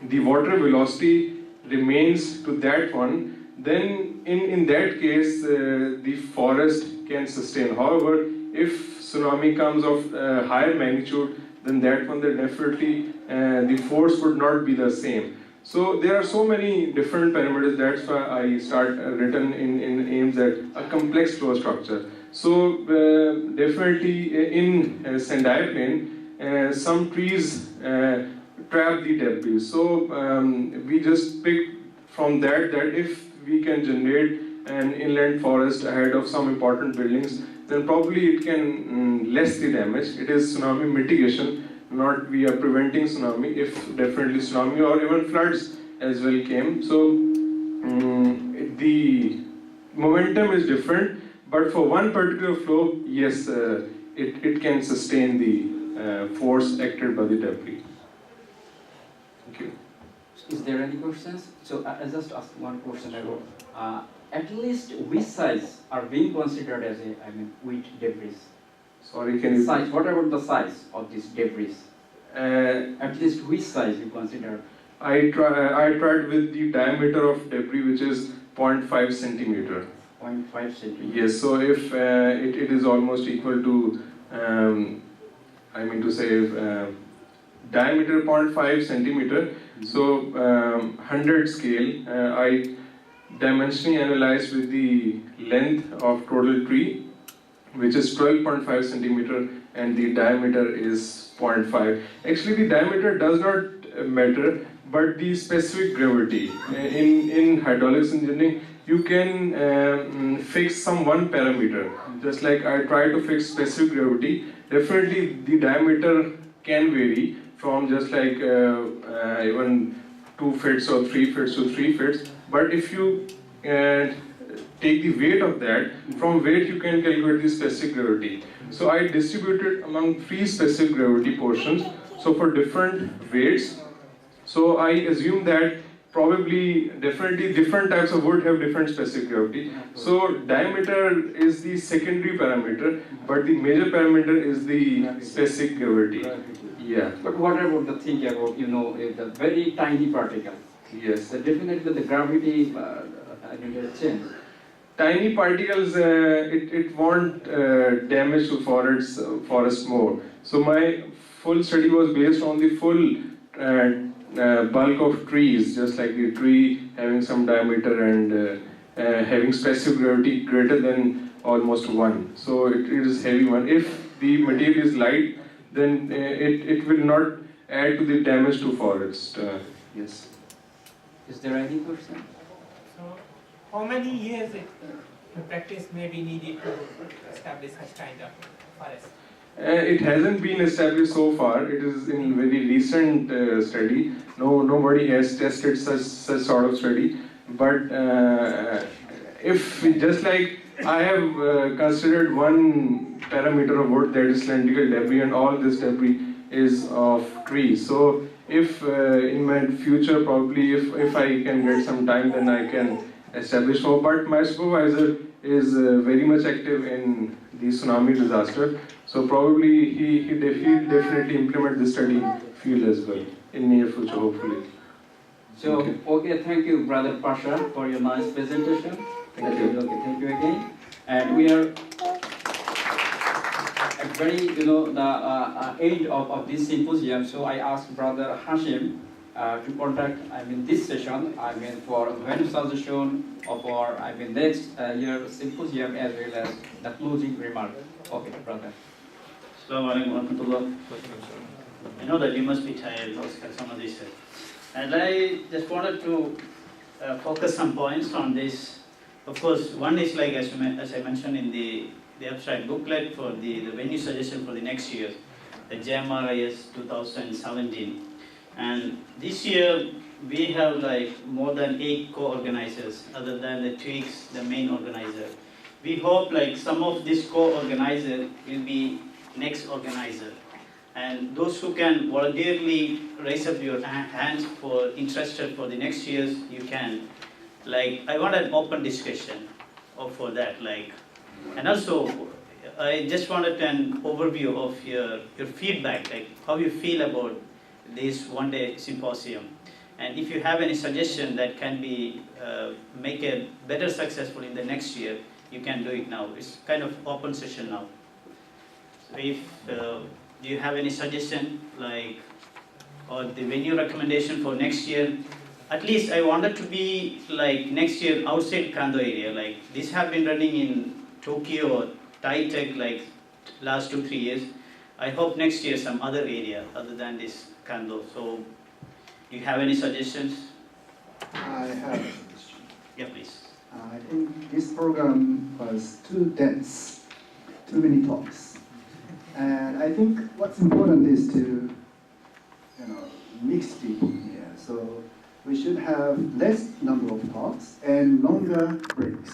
the water velocity remains to that one, then in that case the forest can sustain. However, if tsunami comes of higher magnitude, then that one, then definitely the force would not be the same. So there are so many different parameters. That's why I start written in aims at a complex flow structure. So definitely in Sendai plain, some trees trap the debris. So we just pick from that if we can generate an inland forest ahead of some important buildings, then probably it can less the damage. It is tsunami mitigation, not we are preventing tsunami. If definitely tsunami or even floods as well came. So the momentum is different, but for one particular flow, yes, it can sustain the force acted by the debris. Thank you. Is there any questions? So I just asked one question about at least which size are being considered as a, wet debris? Sorry, can you? Size. What about the size of this debris? At least which size you consider? I tried with the diameter of debris, which is 0.5 centimeter. 0.5 centimeter. Yes. So if it is almost equal to, diameter 0.5 centimeter. Mm-hmm. So 100 scale. I dimensionally analyzed with the length of total tree, which is 12.5 centimeter, and the diameter is 0.5. Actually, the diameter does not matter, but the specific gravity. In hydraulics engineering, you can fix some one parameter. Just like I try to fix specific gravity, definitely the diameter can vary from just like even 2 fits or 3 fits to 3 fits. But if you take the weight of that, from weight you can calculate the specific gravity. So I distributed among 3 specific gravity portions. So for different weights, so I assume that probably definitely different types of wood have different specific gravity. So diameter is the secondary parameter, but the major parameter is the specific gravity. Yeah. But what about the thing about, the very tiny particle? Yes. So definitely the gravity will change. Tiny particles, it won't damage to forest more. So my full study was based on the full bulk of trees, just like the tree having some diameter and having specific gravity greater than almost 1. So it is heavy one. If the material is light, then it will not add to the damage to forest. Yes. Is there any question? So, how many years the practice may be needed to establish such kind of forest? It hasn't been established so far. It is in very recent study. Nobody has tested such sort of study. But if just like I have considered one parameter of wood, that is cylindrical debris, and all this debris is of trees. So if in my future, probably if I can get some time, then I can establish more. But my supervisor is very much active in the tsunami disaster. So probably he'll definitely implement this study field as well in near future, hopefully. So, okay, thank you, Brother Pasha, for your nice presentation. Thank you. Okay, thank you again. And we are at very, the end of this symposium. So I asked Brother Hashim to conduct, this session, for venue suggestion of our, next year symposium as well as the closing remark. Okay, brother. Assalamu alaikum warahmatullah. I know that you must be tired of some of this. And I just wanted to focus some points on this. Of course, one is like, as I mentioned in the abstract booklet for the venue suggestion for the next year, the JMRIS 2017. And this year, we have like more than 8 co-organizers other than the tweaks, the main organizer. We hope like some of this co-organizer will be next organizer. And those who can voluntarily raise up your hands for interested for the next years, you can. Like, I want an open discussion for that. Like, and also, I just wanted an overview of your feedback, like how you feel about this one-day symposium. And if you have any suggestion that can be make a better successful in the next year, you can do it now. It's kind of open session now. So if do you have any suggestion like or the venue recommendation for next year? At least I wanted to be like next year outside Kando area. Like this have been running in Tokyo or Thai Tech like last 2-3 years. I hope next year some other area other than this Kando. So do you have any suggestions? I have a suggestion. Yeah, please. I think this program was too dense, too many talks. And I think what's important is to, mix people here. So we should have less number of talks and longer breaks.